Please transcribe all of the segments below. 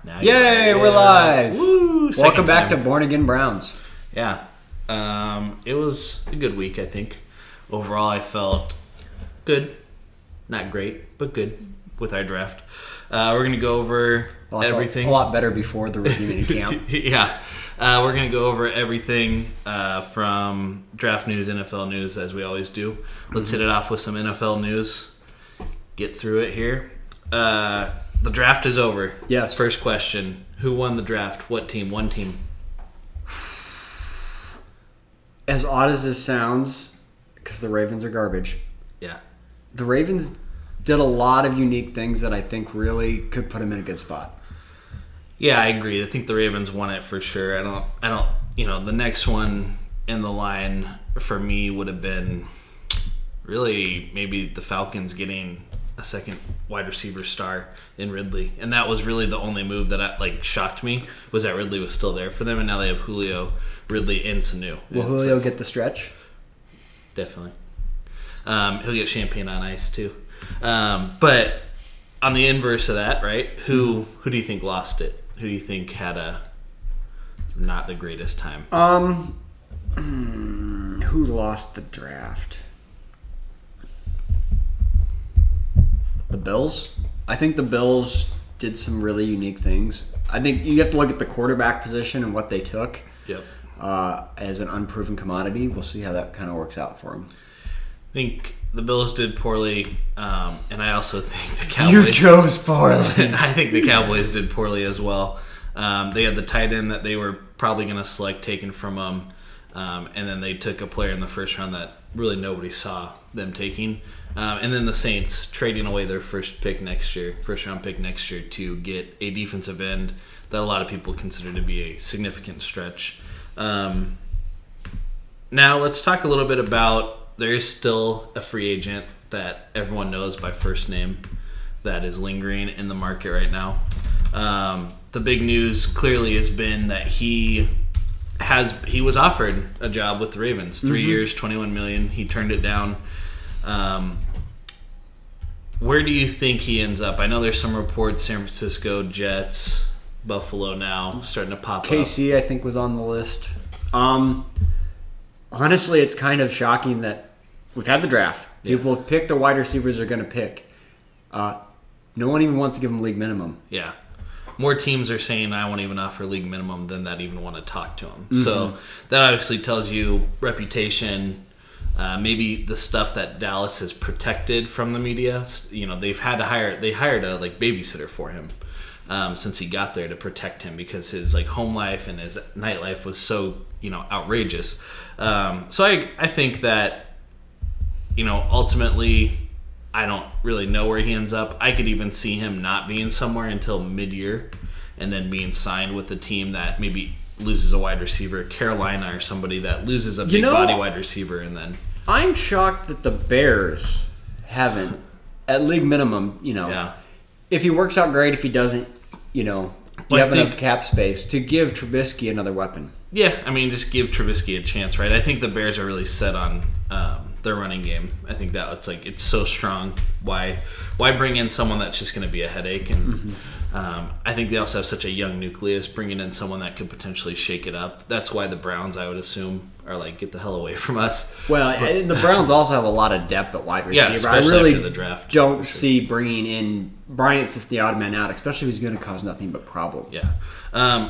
Now Yay, we're live. Woo! Welcome back to Born Again Browns. Yeah. It was a good week, I think. Overall, I felt good. Not great, but good with our draft. We're going to go over everything. A lot better before the rookie mini camp. Yeah. We're going to go over everything from draft news, NFL news, as we always do. Let's hit it off with some NFL news. Get through it here. The draft is over. Yes. First question. Who won the draft? What team? One team. As odd as this sounds, because the Ravens are garbage, Yeah. the Ravens did a lot of unique things that I think really could put them in a good spot. Yeah, I agree. I think the Ravens won it for sure. I don't, the next one in the line for me would have been really maybe the Falcons getting a second wide receiver star in Ridley. And that was really the only move that shocked me, was that Ridley was still there for them, and now they have Julio, Ridley, and Sanu. Will Julio get the stretch? Definitely. He'll get champagne on ice too. But on the inverse of that, right? Who do you think lost it? Who do you think had a not the greatest time? Who lost the draft? The Bills. I think the Bills did some really unique things. I think you have to look at the quarterback position and what they took. Yep. As an unproven commodity. We'll see how that kind of works out for them. I think the Bills did poorly, and I also think the Cowboys... You chose poorly. I think the Cowboys did poorly as well. They had the tight end that they were probably going to select taken from them, and then they took a player in the first round that really nobody saw them taking. And then the Saints trading away their first round pick next year to get a defensive end that a lot of people consider to be a significant stretch. Now let's talk a little bit about, there is still a free agent that everyone knows by first name that is lingering in the market right now. The big news clearly has been that he was offered a job with the Ravens, 3 years, $21 million. He turned it down. Where do you think he ends up? I know there's some reports, San Francisco, Jets, Buffalo now starting to pop up. KC, I think, was on the list. Honestly, it's kind of shocking that we've had the draft. People have picked the wide receivers they're going to pick. No one even wants to give them league minimum. Yeah. More teams are saying, I won't even offer league minimum than that even want to talk to them. So that obviously tells you reputation, maybe the stuff that Dallas has protected from the media. They've had to they hired a babysitter for him since he got there to protect him because his home life and his nightlife was so outrageous. So I think that ultimately, I don't really know where he ends up. I could even see him not being somewhere until mid-year and then being signed with a team that maybe loses a wide receiver, Carolina or somebody that loses a big body wide receiver. And then I'm shocked that the Bears haven't, at league minimum, if he works out great, if he doesn't, you have enough cap space to give Trubisky another weapon. Yeah, just give Trubisky a chance, right? I think the Bears are really set on their running game. I think that it's so strong. Why bring in someone that's just going to be a headache? And I think they also have such a young nucleus. Bringing in someone that could potentially shake it up. That's why the Browns, I would assume, are get the hell away from us. Well, and the Browns also have a lot of depth at wide receiver. Yeah, especially I really after the draft. Don't see bringing in Bryant's just the odd man out, especially if he's going to cause nothing but problems. Yeah.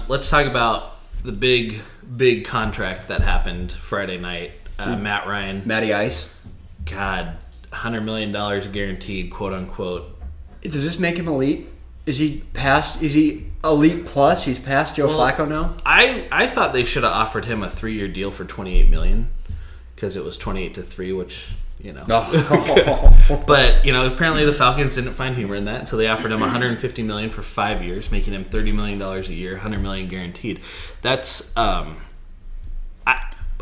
Let's talk about the big contract that happened Friday night. Matt Ryan. Matty Ice. God, $100 million guaranteed, quote unquote. Does this make him elite? Is he elite plus? He's past Joe Flacco now? I thought they should have offered him a 3-year deal for $28 million because it was 28-3, which, But, apparently the Falcons didn't find humor in that, so they offered him $150 million for 5 years, making him $30 million a year, $100 million guaranteed. That's, I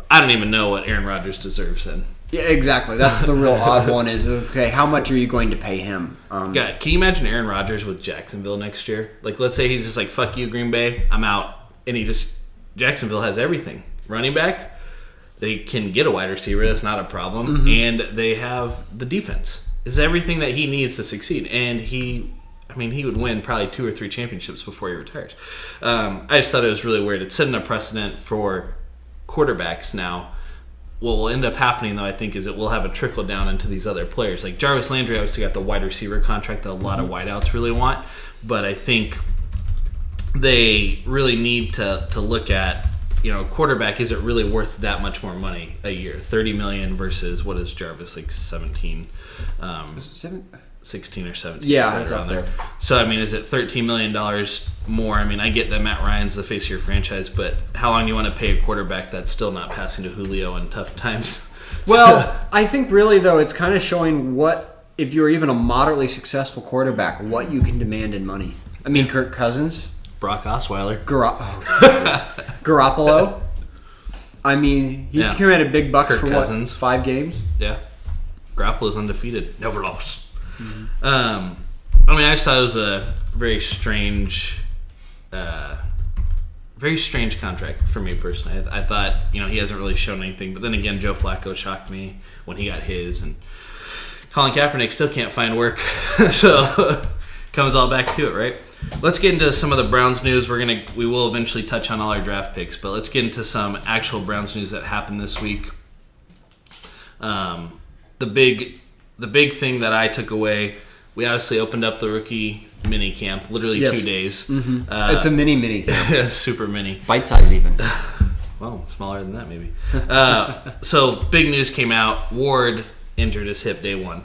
don't even know what Aaron Rodgers deserves then. Yeah, exactly. That's the real odd one is, okay, how much are you going to pay him? God, can you imagine Aaron Rodgers with Jacksonville next year? Let's say he's just fuck you, Green Bay, I'm out. And Jacksonville has everything. Running back, they can get a wide receiver, that's not a problem. And they have the defense. It's everything that he needs to succeed. And he I mean, he would win probably 2 or 3 championships before he retires. I just thought it was really weird. It's setting a precedent for quarterbacks now. What will end up happening, though, I think, is it will have a trickle down into these other players. Like Jarvis Landry obviously got the wide receiver contract that a lot of wideouts really want, but I think they really need to look at, quarterback, is it really worth that much more money a year? $30 million versus, what is Jarvis, like 17? 16 or 17. Yeah, right around there. So, I mean, is it $13 million more? I mean, I get that Matt Ryan's the face of your franchise, but how long do you want to pay a quarterback that's still not passing to Julio in tough times? Well, I think really, though, it's kind of showing what, if you're even a moderately successful quarterback, what you can demand in money. I mean, Kirk Cousins. Brock Osweiler. Garoppolo. I mean, he commanded big bucks Kirk for Cousins. 5 games? Yeah. Garoppolo's undefeated. Never lost. Mm-hmm. I mean, I just thought it was a very strange contract for me personally. I thought, he hasn't really shown anything. But then again, Joe Flacco shocked me when he got his. And Colin Kaepernick still can't find work. So, comes all back to it, right? Let's get into some of the Browns news. We will eventually touch on all our draft picks, but let's get into some actual Browns news that happened this week. The big thing that I took away, we obviously opened up the rookie mini camp, literally 2 days. Mm-hmm. It's a mini camp. Super mini. Bite size even. Well, smaller than that maybe. So big news came out. Ward injured his hip day 1.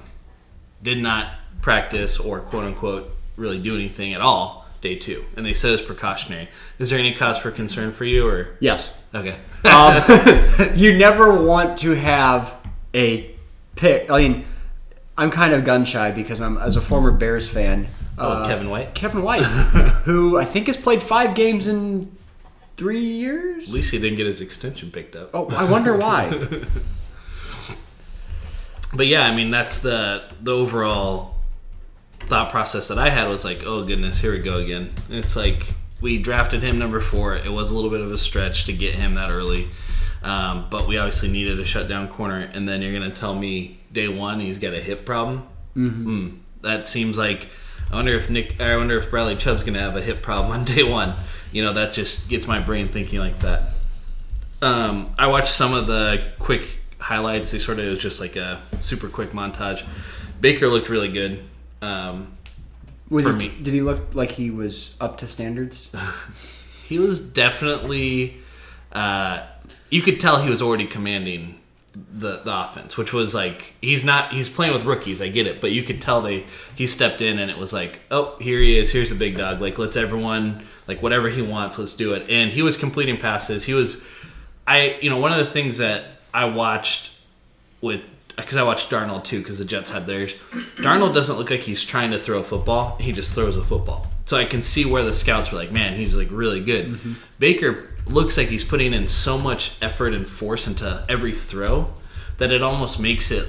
Did not practice or quote unquote really do anything at all day 2, and they said it's precautionary. Is there any cause for concern for you, or yes? Okay. You never want to have a pick. I mean, I'm kind of gun shy because I'm, as a former Bears fan. Kevin White, who I think has played 5 games in 3 years. At least he didn't get his extension picked up. Oh, I wonder why. But yeah, I mean, that's the overall thought process that I had was like, oh goodness, here we go again. It's like we drafted him number 4. It was a little bit of a stretch to get him that early, but we obviously needed a shutdown corner. And then you're going to tell me day 1 he's got a hip problem? Mm-hmm. That seems like I wonder if Bradley Chubb's going to have a hip problem on day 1. That just gets my brain thinking like that. I watched some of the quick highlights. It was just like a super quick montage. Baker looked really good. Did he look like he was up to standards? He was definitely. You could tell he was already commanding the offense, which was like he's playing with rookies. I get it, but you could tell he stepped in and it was like, oh, here he is. Here's the big dog. Like, let's everyone, like, whatever he wants, let's do it. And he was completing passes. One of the things that I watched because I watched Darnold too, because the Jets had theirs. Darnold doesn't look like he's trying to throw a football. He just throws a football. So I can see where the scouts were like, man, he's like really good. Mm-hmm. Baker looks like he's putting in so much effort and force into every throw that it almost makes it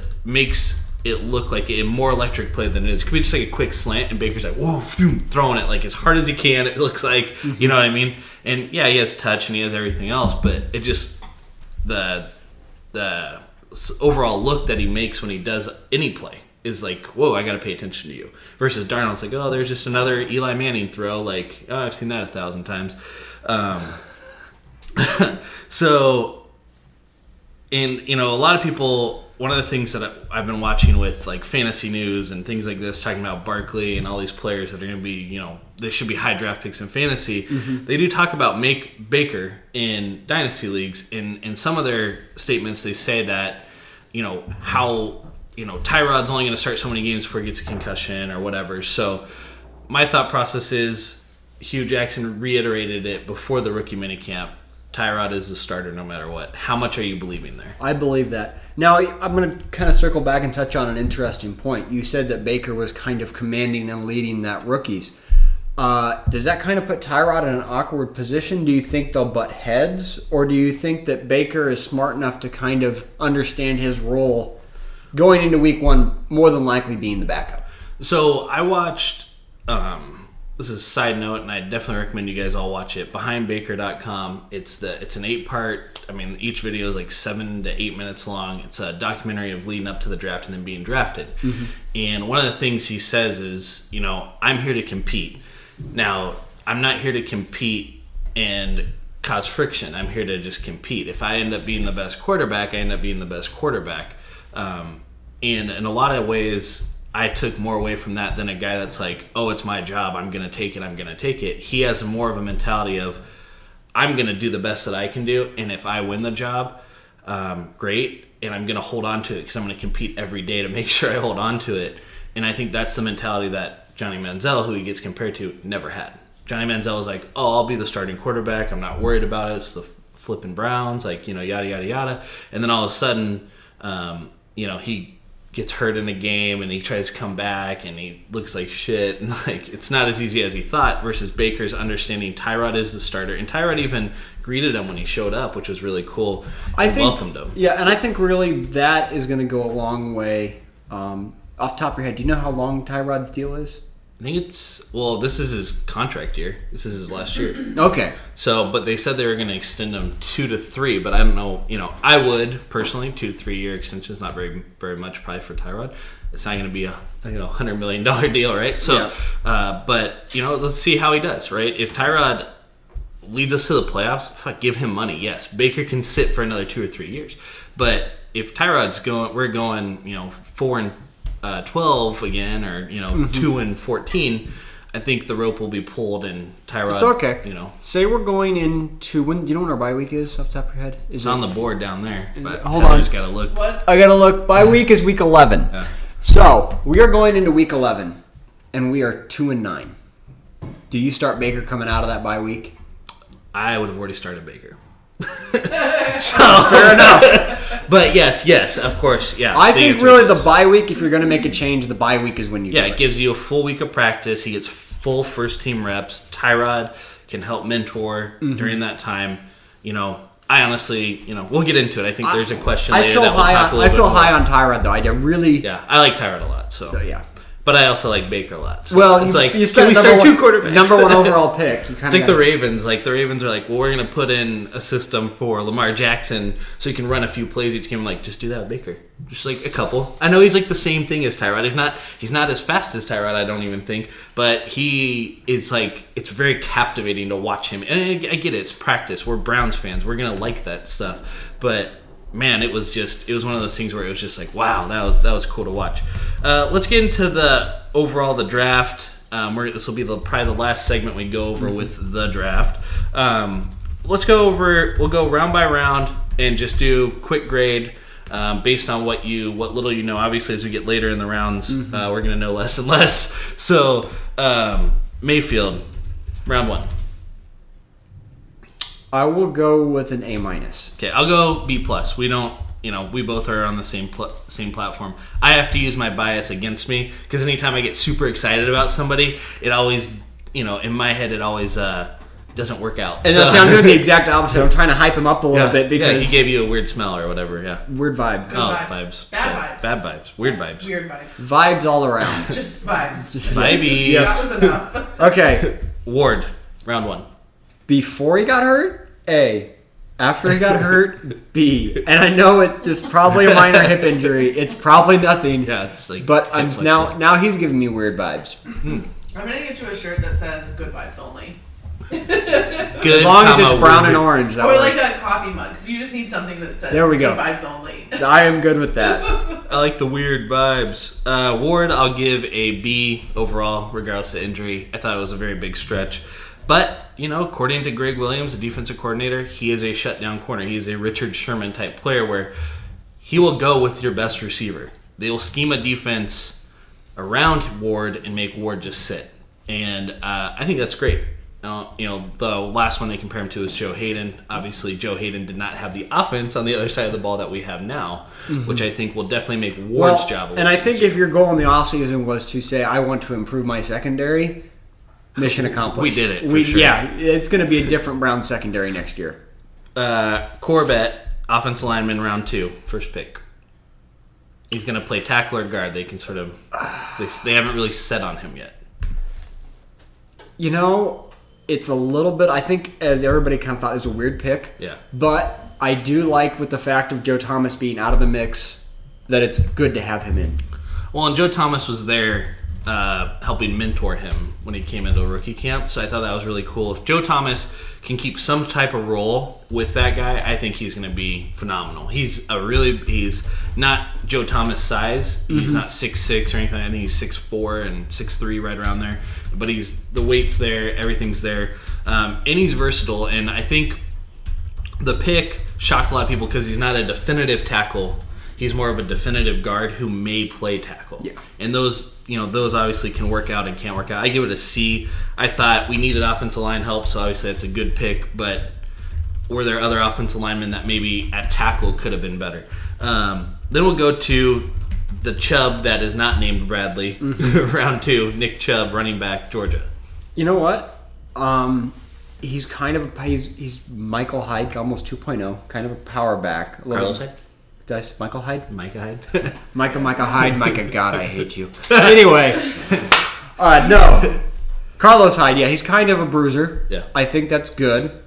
look like a more electric play than it is. It could be just like a quick slant, and Baker's like, whoa, throwing it like as hard as he can. It looks like, mm-hmm. You know what I mean? And yeah, he has touch and he has everything else, but it just the overall look that he makes when he does any play is like, whoa, I got to pay attention to you. Versus Darnold's like, oh, there's just another Eli Manning throw. Like, oh, I've seen that 1,000 times. So, and a lot of people, one of the things that I've been watching with like fantasy news and things like this, talking about Barkley and all these players that are going to be, they should be high draft picks in fantasy. Mm-hmm. They do talk about Baker in dynasty leagues. In some of their statements, they say that, how, Tyrod's only going to start so many games before he gets a concussion or whatever. So my thought process is Hugh Jackson reiterated it before the rookie minicamp. Tyrod is the starter no matter what. How much are you believing there? I believe that. Now, I'm going to kind of circle back and touch on an interesting point. You said that Baker was kind of commanding and leading that rookies. Does that kind of put Tyrod in an awkward position? Do you think they'll butt heads? Or do you think that Baker is smart enough to kind of understand his role going into week 1, more than likely being the backup? So I watched this is a side note, and I definitely recommend you guys all watch it. BehindBaker.com. It's an 8-part. I mean, each video is like 7 to 8 minutes long. It's a documentary of leading up to the draft and then being drafted. Mm-hmm. And one of the things he says is, I'm here to compete. Now, I'm not here to compete and cause friction. I'm here to just compete. If I end up being the best quarterback, I end up being the best quarterback. And in a lot of ways, I took more away from that than a guy that's like, oh, it's my job, I'm going to take it. He has more of a mentality of, I'm going to do the best that I can do, and if I win the job, great, and I'm going to hold on to it because I'm going to compete every day to make sure I hold on to it. And I think that's the mentality that Johnny Manziel, who he gets compared to, never had. Johnny Manziel was like, oh, I'll be the starting quarterback, I'm not worried about it, it's the flipping Browns, like, yada, yada, yada. And then all of a sudden, he gets hurt in a game and he tries to come back and he looks like shit, and like it's not as easy as he thought, versus Baker's understanding Tyrod is the starter, and Tyrod even greeted him when he showed up, which was really cool. Welcomed him. Yeah, and I think really that is going to go a long way. Off the top of your head, do you know how long Tyrod's deal is? I think this is his contract year. This is his last year. Okay. So, but they said they were going to extend him 2 to 3, but I don't know. I would personally 2 to 3 year extension is not very very much probably for Tyrod. It's not going to be a $100 million deal, right? So, yeah. But let's see how he does, right? If Tyrod leads us to the playoffs, give him money. Yes, Baker can sit for another 2 or 3 years, but if Tyrod's we're going 4-12 again, or 2-14. I think the rope will be pulled, and Tyrod. It's okay. Say we're going into when? Do you know when our bye week is off the top of your head? It's on the board down there. But hold on, I just gotta look. What? I gotta look. Bye week is week 11. Yeah. So we are going into week 11, and we are 2-9. Do you start Baker coming out of that bye week? I would have already started Baker. So fair enough. But yes, of course, yeah. I think really the bye week, if you're going to make a change, the bye week is when you do it. Yeah, it gives you a full week of practice. He gets full first team reps. Tyrod can help mentor during that time. I honestly, we'll get into it. I think there's a question later that we'll talk a little bit I feel more. high on Tyrod, though. I really... Yeah, I like Tyrod a lot. So yeah. But I also like Baker a lot. So well, it's like, can we start 2 quarterbacks? Number 1 overall pick. It's like the Ravens. Like the Ravens are like, well, we're going to put in a system for Lamar Jackson so he can run a few plays each game. I'm like, just do that with Baker. Just like a couple. I know he's like the same thing as Tyrod. He's not as fast as Tyrod, I don't even think. But he is like, it's very captivating to watch him. And I get it. It's practice. We're Browns fans. We're going to like that stuff. But man, it was one of those things where it was just like, wow, that was cool to watch. Let's get into the draft. This will be probably the last segment we go over with the draft. We'll go round by round and just do quick grade based on what little you know. Obviously, as we get later in the rounds, we're going to know less and less. So, Mayfield, round 1. I will go with an A-. Okay, I'll go B+. We don't, we both are on the same platform. I have to use my bias against me because anytime I get super excited about somebody, it always, in my head, it always doesn't work out. And I'm doing the exact opposite. I'm trying to hype him up a little bit because he gave you a weird smell or whatever. Yeah, weird vibe. Good vibes. Bad vibes. Bad vibes. Weird vibes. Weird vibes. Vibes all around. Just vibes. Vibes. Yes. That was enough. Okay. Ward, round 1. Before he got hurt, A. After he got hurt, B. And I know it's just probably a minor hip injury. It's probably nothing. Yeah, it's like. But now he's giving me weird vibes. I'm gonna get you a shirt that says "Good vibes only." Good, as long as it's brown and orange. Or like a coffee mug. Because you just need something that says there we go. "Good vibes only." I am good with that. I like the weird vibes. Ward, I'll give a B overall, regardless of injury. I thought it was a very big stretch. But, according to Greg Williams, the defensive coordinator, he is a shutdown corner. He is a Richard Sherman type player where he will go with your best receiver. They will scheme a defense around Ward and make Ward just sit. And I think that's great. The last one they compare him to is Joe Hayden. Obviously, Joe Hayden did not have the offense on the other side of the ball that we have now, which I think will definitely make Ward's job a little And I think if your goal in the offseason was to say, I want to improve my secondary, mission accomplished. We did it, for sure. Yeah, it's going to be a different Browns secondary next year. Corbett, offensive lineman, round 2, first pick. He's going to play tackle or guard. They can sort of... They haven't really set on him yet. You know, it's a little bit. I think as everybody kind of thought, it was a weird pick. Yeah. But I do like with the fact of Joe Thomas being out of the mix that it's good to have him in. Well, and Joe Thomas was there helping mentor him when he came into a rookie camp, so I thought that was really cool. If Joe Thomas can keep some type of role with that guy, I think he's going to be phenomenal. He's not Joe Thomas size. He's not 6'6" or anything. I think he's 6'4" and 6'3", right around there. But the weight's there, everything's there, and he's versatile. And I think the pick shocked a lot of people because he's not a definitive tackle. He's more of a definitive guard who may play tackle. Yeah. And those obviously can work out and can't work out. I give it a C. I thought we needed offensive line help, so obviously that's a good pick. But were there other offensive linemen that maybe at tackle could have been better? Then we'll go to the Chubb that is not named Bradley. Round 2, Nick Chubb, running back, Georgia. You know what? He's kind of he's Michael Hyde, almost 2.0, kind of a power back. Carlos Hyde? Did I say Michael Hyde? Micah Hyde. Micah Hyde. Micah, God, I hate you. Anyway, no. Carlos Hyde, yeah, he's kind of a bruiser. Yeah. I think that's good.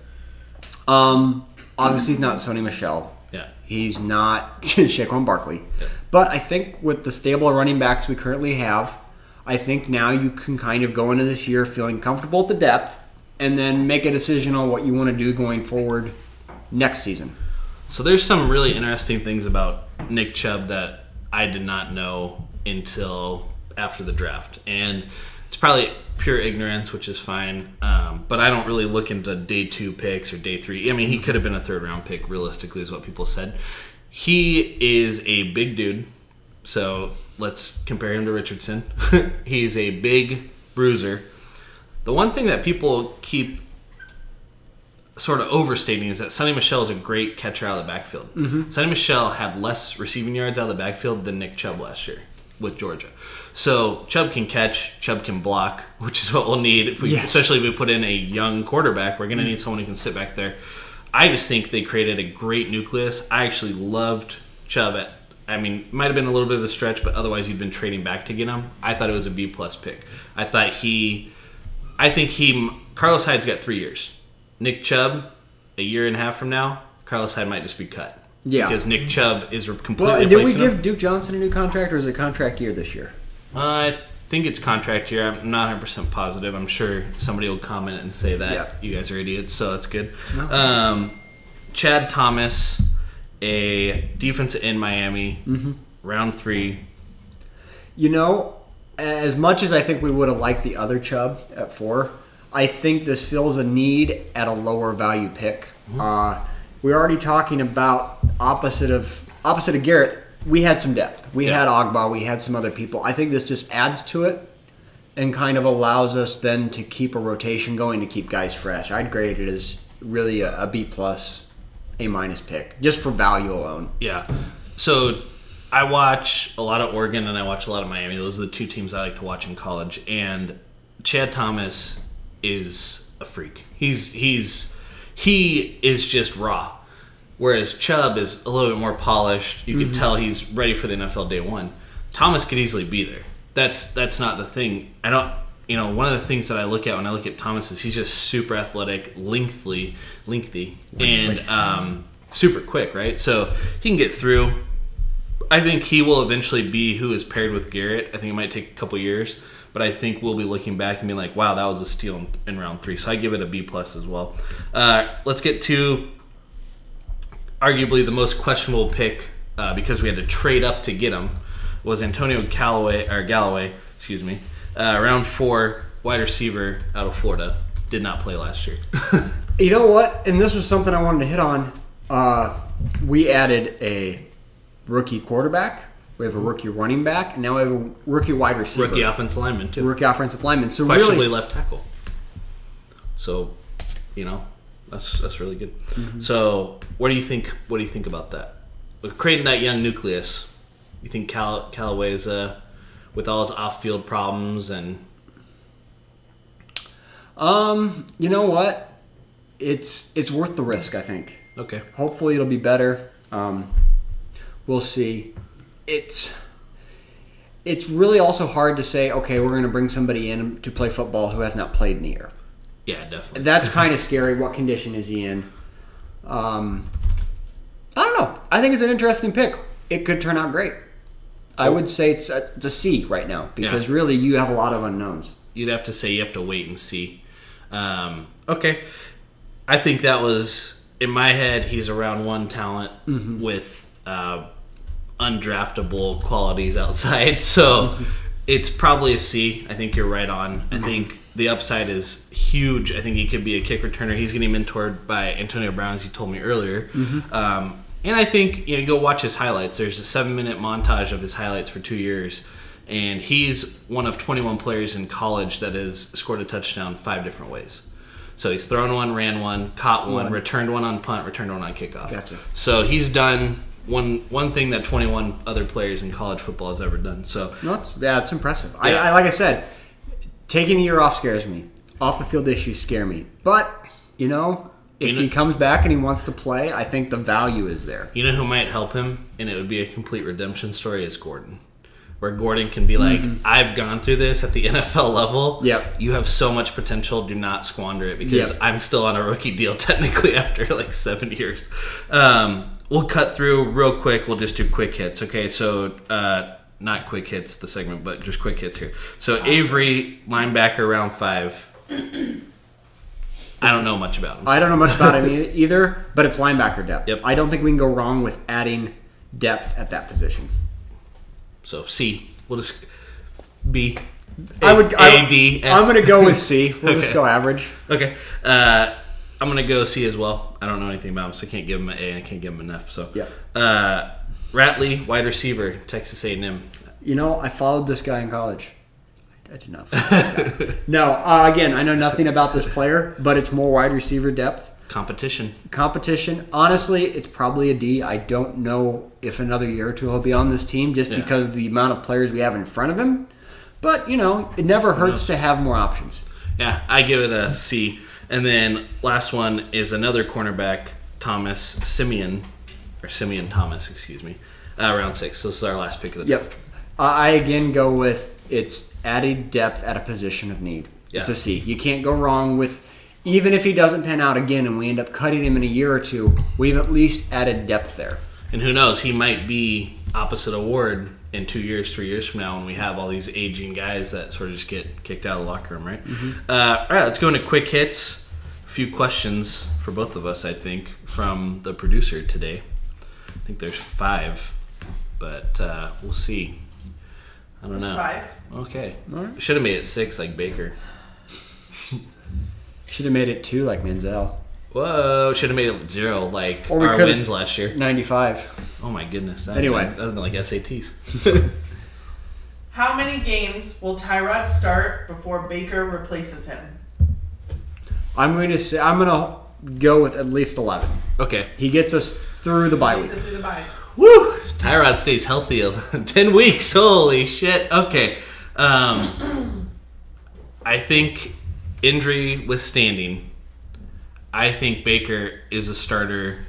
Obviously, he's not Sony Michel. Yeah. He's not Shaquan Barkley. Yeah. But I think with the stable of running backs we currently have, I think now you can kind of go into this year feeling comfortable at the depth and then make a decision on what you want to do going forward next season. So there's some really interesting things about Nick Chubb that I did not know until after the draft. And it's probably pure ignorance, which is fine. But I don't really look into day 2 picks or day 3. I mean, he could have been a 3rd-round pick, realistically, is what people said. He is a big dude. So let's compare him to Richardson. He's a big bruiser. The one thing that people keep sort of overstating is that Sonny Michel is a great catcher out of the backfield. Sonny Michel had less receiving yards out of the backfield than Nick Chubb last year with Georgia. So Chubb can catch, Chubb can block, which is what we'll need. Especially if we put in a young quarterback, we're going to need someone who can sit back there. I just think they created a great nucleus. I actually loved Chubb. It might have been a little bit of a stretch, but otherwise you'd been trading back to get him. I thought it was a B+ pick. Carlos Hyde's got 3 years. Nick Chubb, a year and a half from now, Carlos Hyde might just be cut. Yeah. Because Nick Chubb is completely replacing him. Did we give him. Duke Johnson a new contract, or is it contract year this year? I think it's contract year. I'm not 100% positive. I'm sure somebody will comment and say that you guys are idiots, so that's good. No. Chad Thomas, a defensive end Miami, round 3. You know, as much as I think we would have liked the other Chubb at 4, I think this fills a need at a lower value pick. We're already talking about opposite of Garrett. We had some depth. We had Ogba. We had some other people. I think this just adds to it and kind of allows us then to keep a rotation going to keep guys fresh. I'd grade it as really a B+, A- pick just for value alone. Yeah. So I watch a lot of Oregon and I watch a lot of Miami. Those are the 2 teams I like to watch in college. And Chad Thomas is a freak. He is just raw. Whereas Chubb is a little bit more polished. You can tell he's ready for the NFL day 1. Thomas could easily be there. That's not the thing. One of the things that I look at when I look at Thomas is he's just super athletic, lengthy, and super quick, right? So he can get through. I think he will eventually be who is paired with Garrett. I think it might take a couple years. But I think we'll be looking back and being like, wow, that was a steal in round 3. So I give it a B+ as well. Let's get to arguably the most questionable pick because we had to trade up to get him was Antonio Galloway, round 4, wide receiver out of Florida. Did not play last year. You know what? And this was something I wanted to hit on. We added a rookie quarterback. We have a rookie running back, and now we have a rookie wide receiver. Rookie offensive lineman, too. Rookie offensive lineman. So questionably really, left tackle. So, that's really good. So, what do you think? What do you think about that? We're creating that young nucleus. You think Callaway is with all his off-field problems and? You know what? It's worth the risk, I think. Okay. Hopefully, it'll be better. We'll see. it's really also hard to say, okay, we're going to bring somebody in to play football who has not played in the year. Yeah, definitely. That's kind of scary. What condition is he in? I don't know. I think it's an interesting pick. It could turn out great. I would say it's a C right now because really you have a lot of unknowns. You'd have to say you have to wait and see. Okay. I think that was, in my head, he's a round one talent with undraftable qualities outside. So it's probably a C. I think you're right on. I think the upside is huge. I think he could be a kick returner. He's getting mentored by Antonio Brown, as you told me earlier. And I think, go watch his highlights. There's a 7-minute montage of his highlights for 2 years. And he's one of 21 players in college that has scored a touchdown 5 different ways. So he's thrown one, ran one, caught one, returned one on punt, returned one on kickoff. Gotcha. So he's done one thing that 21 other players in college football has ever done. So it's impressive. Yeah. I like I said, taking a year off scares me. Off the field issues scare me. But, if he comes back and he wants to play, I think the value is there. You know who might help him, and it would be a complete redemption story, is Gordon. Where Gordon can be like, I've gone through this at the NFL level. Yep. You have so much potential. Do not squander it because I'm still on a rookie deal technically after 7 years. We'll cut through real quick. We'll just do quick hits. Okay, so not quick hits, the segment, but just quick hits here. So Avery, linebacker, round 5. I don't know much about him. I don't know much about him either, but it's linebacker depth. Yep. I don't think we can go wrong with adding depth at that position. So C. We'll just B. D. F. I'm going to go with C. We'll just go average. Okay. I'm going to go C as well. I don't know anything about him, so I can't give him an A and I can't give him an F. So, Ratley, wide receiver, Texas A&M. I followed this guy in college. I did not follow this guy. No, again, I know nothing about this player, but it's more wide receiver depth. Competition. Honestly, it's probably a D. I don't know if another year or two he'll be on this team just because of the amount of players we have in front of him. But, it never hurts to have more options. Yeah, I give it a C. And then last one is another cornerback, Simeon Thomas, excuse me, round 6. So this is our last pick of the Yep. I again go with it's added depth at a position of need. Yeah. It's a C. You can't go wrong with, even if he doesn't pan out again and we end up cutting him in a year or two, we've at least added depth there. And who knows, he might be opposite of Ward in 2 years, 3 years from now when we have all these aging guys that sort of just get kicked out of the locker room, right? All right, let's go into quick hits. A few questions for both of us, I think, from the producer today. I think there's 5, but we'll see. I don't know. 5. Okay. Right. Should have made it 6 like Baker. Jesus. Should have made it 2 like Manziel. Whoa, should have made it 0 like Or we our could've- wins last year. 95. Oh my goodness. Anyway. That would have been like SATs. How many games will Tyrod start before Baker replaces him? I'm going to go with at least 11. Okay. He gets us through the bye Makes week. it through the bye. Woo! Tyrod stays healthy 10 weeks. Holy shit. Okay. I think injury withstanding, I think Baker is a starter.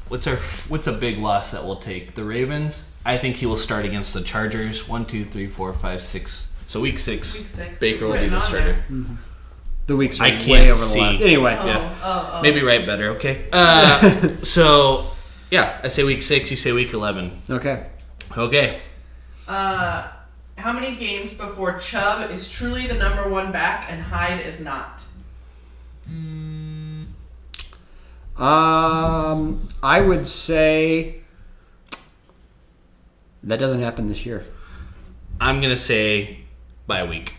What's a big loss that we'll take? The Ravens? I think he will start against the Chargers. 1, 2, 3, 4, 5, 6. So week 6. Week 6. Baker will It's be the written on starter. there. The weeks are I way can't over the see. last. Anyway. Oh. Maybe write better, okay? So, yeah, I say week 6, you say week 11. Okay. Okay. How many games before Chubb is truly the number 1 back and Hyde is not? I would say that doesn't happen this year. I'm going to say by week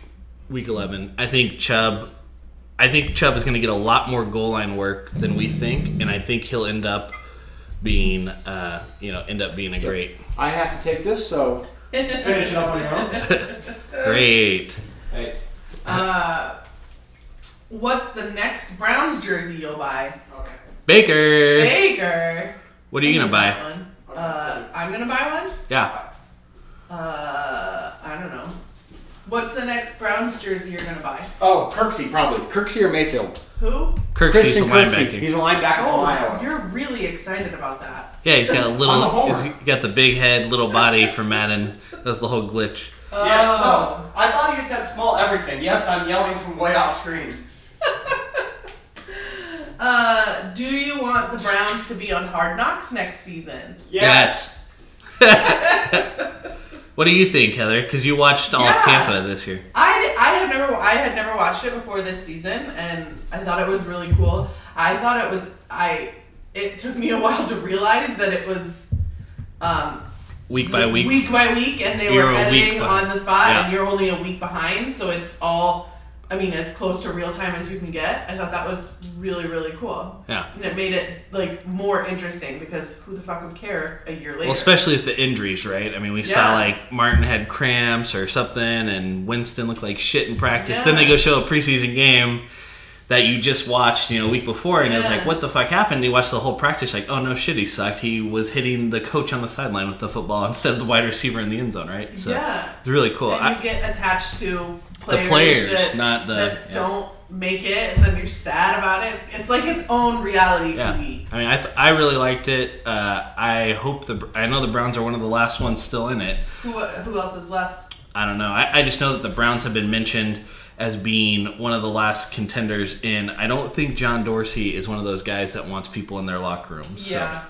11. I think Chubb is going to get a lot more goal line work than we think, and I think he'll end up being a great. I have to take this, so finish it up on your own. Great. Hey. What's the next Browns jersey you'll buy? Okay. Baker. What are you going to buy? I'm going to buy one? Yeah. I don't know. What's the next Browns jersey you're going to buy? Oh, Kirksey, probably. Kirksey or Mayfield. Who? Kirksey's a Christian linebacker. Kirksey. He's a linebacker from Iowa. You're really excited about that. Yeah, he's got a I'm a little. homer. He's got the big head, little body from Madden. That's the whole glitch. Oh. Yes, no. I thought he just had small everything. Yes, I'm yelling from way off screen. Do you want the Browns to be on Hard Knocks next season? Yes. What do you think, Heather? Because you watched all of Tampa this year. I had never watched it before this season, and I thought it was really cool. I thought it was It took me a while to realize that it was week by week, and they were editing on the spot, and you're only a week behind, so it's all. I mean, as close to real time as you can get. I thought that was really, really cool. Yeah. And it made it, like, more interesting because who the fuck would care a year later? Well, especially with the injuries, right? I mean, we saw, like, Martin had cramps or something and Winston looked like shit in practice. Then they go show a preseason game that you just watched, a week before, and it was like, what the fuck happened? And you watched the whole practice, like, oh, no shit, he sucked. He was hitting the coach on the sideline with the football instead of the wide receiver in the end zone, right? So it's really cool. And you get attached to players that don't make it, and then you're sad about it. It's like its own reality TV. I mean, I really liked it. I know the Browns are one of the last ones still in it. Who else is left? I don't know. I just know that the Browns have been mentioned as being one of the last contenders in. I don't think John Dorsey is one of those guys that wants people in their locker rooms. Yeah.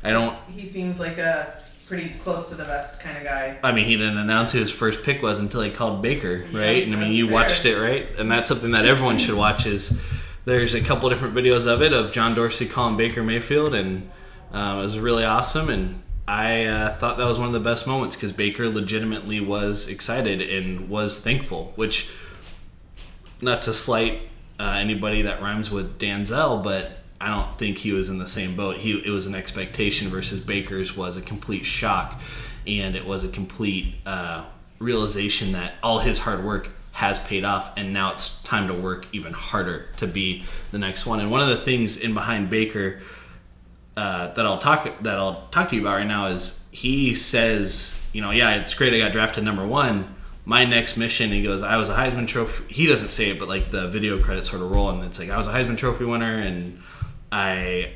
So he seems like a pretty close to the vest kind of guy. I mean, he didn't announce who his first pick was until he called Baker, right? And I mean, you watched it, right? And that's something that everyone should watch. There's a couple different videos of it of John Dorsey calling Baker Mayfield, and it was really awesome. And I thought that was one of the best moments because Baker legitimately was excited and was thankful, which, not to slight anybody that rhymes with Danzel, but I don't think he was in the same boat. It was an expectation versus Baker's was a complete shock, and it was a complete realization that all his hard work has paid off, and now it's time to work even harder to be the next one. And one of the things in behind Baker that I'll talk to you about right now is he says, it's great I got drafted number 1. My next mission, he goes, I was a Heisman Trophy. He doesn't say it, but like the video credits sort of roll, and it's like I was a Heisman Trophy winner, and I,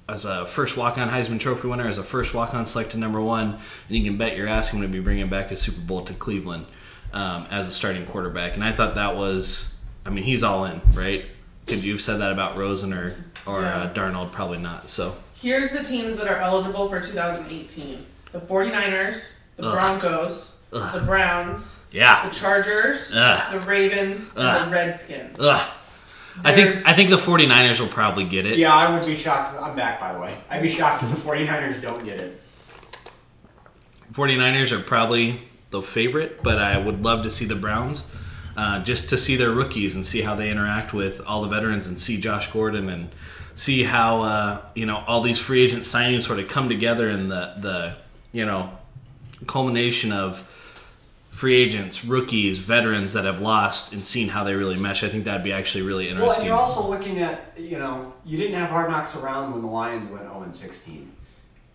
as a first walk-on Heisman Trophy winner, as a first walk-on selected number 1, and you can bet your ass I'm going to be bringing back a Super Bowl to Cleveland as a starting quarterback. And I thought that was, he's all in, right? Could you have said that about Rosen or Darnold? Probably not. So here's the teams that are eligible for 2018: the 49ers, the Broncos, the Browns, the Chargers, the Ravens, and the Redskins. I think the 49ers will probably get it. Yeah, I would be shocked. I'm back, by the way. I'd be shocked if the 49ers don't get it. 49ers are probably the favorite, but I would love to see the Browns, just to see their rookies and see how they interact with all the veterans and see Josh Gordon and see how all these free agent signings sort of come together and the culmination of free agents, rookies, veterans that have lost, and seeing how they really mesh. I think that'd be actually really interesting. Well, and you're also looking at, you didn't have Hard Knocks around when the Lions went 0-16.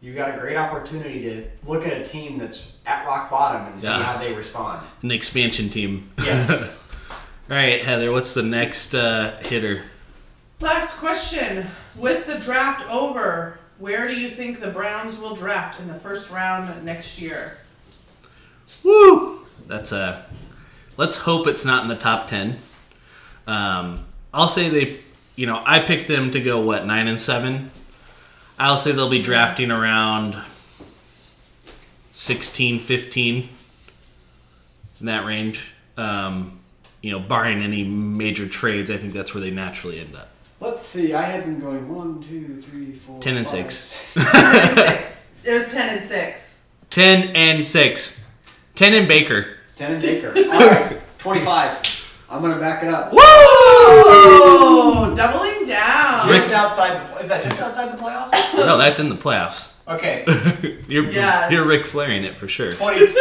You got a great opportunity to look at a team that's at rock bottom and see how they respond. An expansion team. Yeah. All right, Heather, what's the next hitter? Last question. With the draft over, where do you think the Browns will draft in the first round next year? Woo! Let's hope it's not in the top 10. I'll say I picked them to go, 9-7? I'll say they'll be drafting around 16, 15, in that range. Barring any major trades, I think that's where they naturally end up. Let's see, I had them going 1, 2, 3, 4, 10 and 5, 6. 10 and 6. It was 10 and 6. 10 and 6. 10 and Baker. 10 and Baker. All right, 25. I'm going to back it up. Woo! Doubling down. Just outside is that just outside the playoffs? No, that's in the playoffs. Okay. You're Ric Flairing it for sure. 22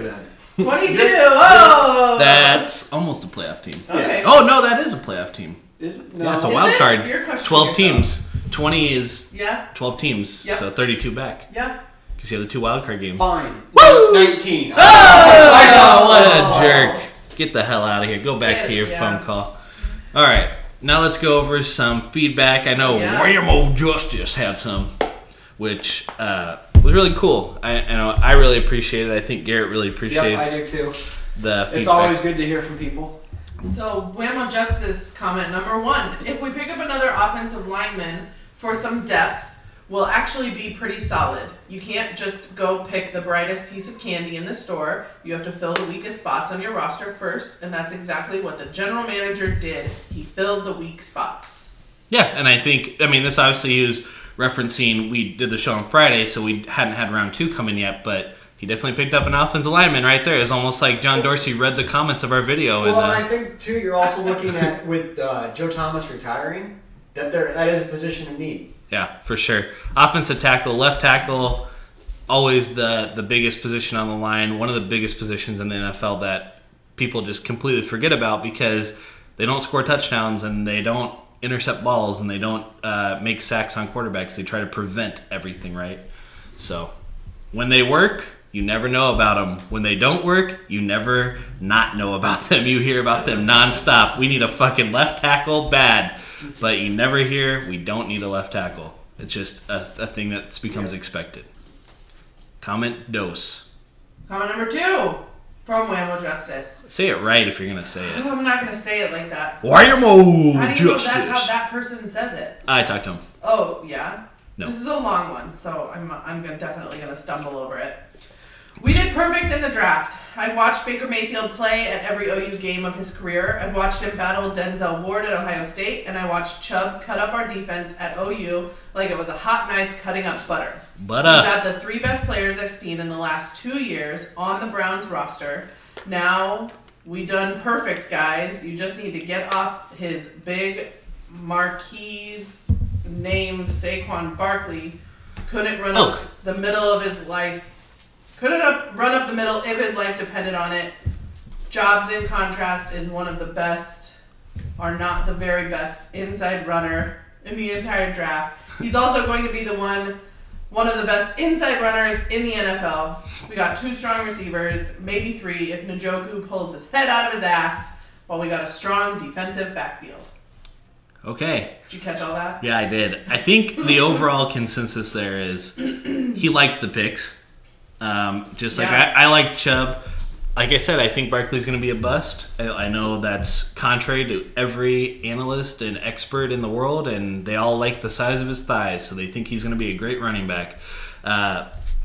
then. 22. Oh! That's almost a playoff team. Okay. Oh no, that is a playoff team. Is it? No. Yeah, it's a wild card. 12 teams. 20 is 12 teams. Yep. So 32 back. Yeah. Because you have the 2 wild card games. Fine. Woo! 19. Oh, what a jerk. Get the hell out of here. Go back to your phone call. All right. Now let's go over some feedback. I know Ramo Justice had some, which was really cool. I really appreciate it. I think Garrett really appreciates. I do too. The feedback. It's always good to hear from people. So, Whammo Justice comment number 1. If we pick up another offensive lineman for some depth, we'll actually be pretty solid. You can't just go pick the brightest piece of candy in the store. You have to fill the weakest spots on your roster first, and that's exactly what the general manager did. He filled the weak spots. Yeah, and I think, this obviously was referencing, we did the show on Friday, so we hadn't had round 2 coming yet, but he definitely picked up an offensive lineman right there. It's almost like John Dorsey read the comments of our video. Well, and I think, too, you're also looking at, with Joe Thomas retiring, that is a position of need. Yeah, for sure. Offensive tackle, left tackle, always the biggest position on the line. One of the biggest positions in the NFL that people just completely forget about because they don't score touchdowns and they don't intercept balls and they don't make sacks on quarterbacks. They try to prevent everything, right? So when they work, you never know about them. When they don't work, you never not know about them. You hear about them nonstop. We need a fucking left tackle bad. But you never hear, we don't need a left tackle. It's just a thing that becomes expected. Comment dos. Comment number 2 from Whammo Justice. Say it right if you're going to say it. I'm not going to say it like that. Whammo Justice. How do you know that's how that person says it? I talked to him. Oh, yeah? No. This is a long one, so I'm definitely going to stumble over it. We did perfect in the draft. I've watched Baker Mayfield play at every OU game of his career. I've watched him battle Denzel Ward at Ohio State, and I watched Chubb cut up our defense at OU like it was a hot knife cutting up butter. We got the 3 best players I've seen in the last 2 years on the Browns roster. Now, we done perfect, guys. You just need to get off his big marquee name, Saquon Barkley. Couldn't run up the middle of his life. Couldn't run up the middle if his life depended on it. Jobs, in contrast, is one of the best, or not the very best, inside runner in the entire draft. He's also going to be one of the best inside runners in the NFL. We got 2 strong receivers, maybe 3 if Njoku pulls his head out of his ass, while we got a strong defensive backfield. Okay. Did you catch all that? Yeah, I did. I think the overall consensus there is he liked the picks. I like Chubb. Like I said, I think Barkley's going to be a bust. I know that's contrary to every analyst and expert in the world, and they all like the size of his thighs, so they think he's going to be a great running back.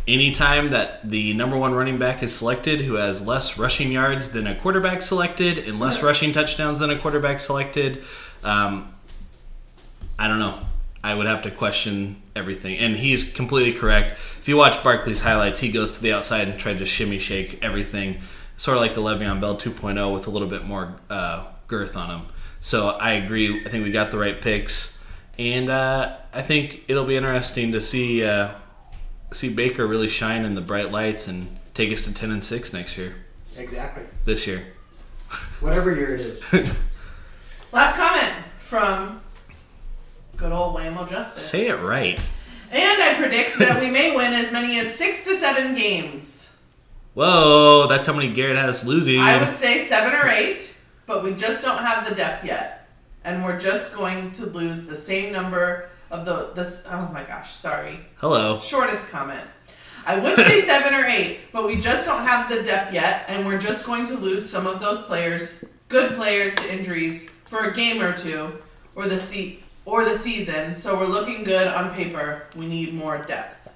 Anytime that the number 1 running back is selected who has less rushing yards than a quarterback selected and less rushing touchdowns than a quarterback selected, I don't know. I would have to question everything. And he's completely correct. If you watch Barkley's highlights, he goes to the outside and tried to shimmy shake everything, sort of like the Le'Veon Bell 2.0 with a little bit more girth on him. So I agree. I think we got the right picks. And I think it'll be interesting to see Baker really shine in the bright lights and take us to 10-6 next year. Exactly. This year. Whatever year it is. Last comment from good old Whammo Justice. Say it right. And I predict that we may win as many as 6 to 7 games. Whoa, that's how many Garrett has losing. I would say 7 or 8, but we just don't have the depth yet. And we're just going to lose the same number of oh my gosh, sorry. Hello. Shortest comment. I would say 7 or 8, but we just don't have the depth yet, and we're just going to lose some of those players, good players, to injuries for a game or 2, or the season. So we're looking good on paper. We need more depth.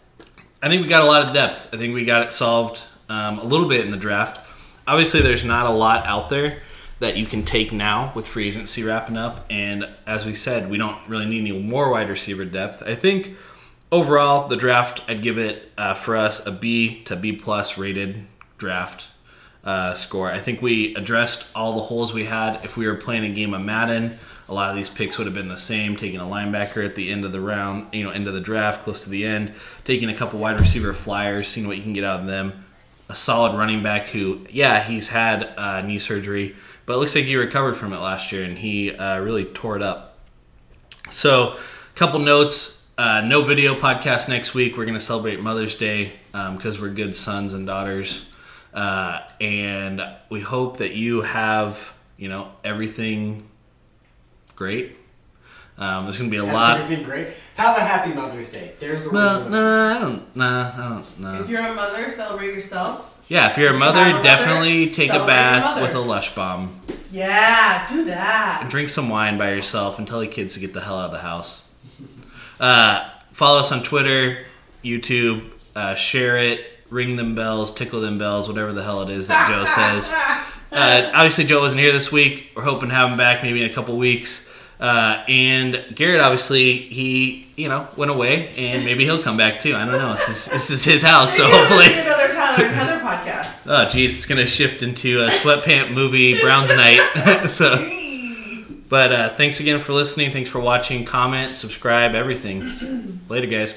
I think we got a lot of depth. I think we got it solved a little bit in the draft. Obviously, there's not a lot out there that you can take now with free agency wrapping up. And as we said, we don't really need any more wide receiver depth. I think overall, the draft, I'd give it, for us, a B to B plus rated draft score. I think we addressed all the holes we had. If we were playing a game of Madden, a lot of these picks would have been the same, taking a linebacker at the end of the round, end of the draft, close to the end, taking a couple wide receiver flyers, seeing what you can get out of them. A solid running back who, he's had knee surgery, but it looks like he recovered from it last year, and he really tore it up. So, a couple notes. No video podcast next week. We're going to celebrate Mother's Day because we're good sons and daughters. And we hope that you have, everything great. There's going to be a lot. Everything great. Have a happy Mother's Day. There's the Well, I don't know. If you're a mother, celebrate yourself. Yeah, if you're a mother, definitely take a bath with a Lush Bomb. Yeah, do that. And drink some wine by yourself and tell the kids to get the hell out of the house. Follow us on Twitter, YouTube, share it, ring them bells, tickle them bells, whatever the hell it is that Joe says. Obviously, Joe wasn't here this week. We're hoping to have him back maybe in a couple weeks. And Garrett, obviously, he went away, and maybe he'll come back too. I don't know. This is his house, so hopefully. Another Tyler and Heather podcast. Oh, geez, it's gonna shift into a sweatpant movie, Browns night. But thanks again for listening. Thanks for watching. Comment, subscribe, everything. Later, guys.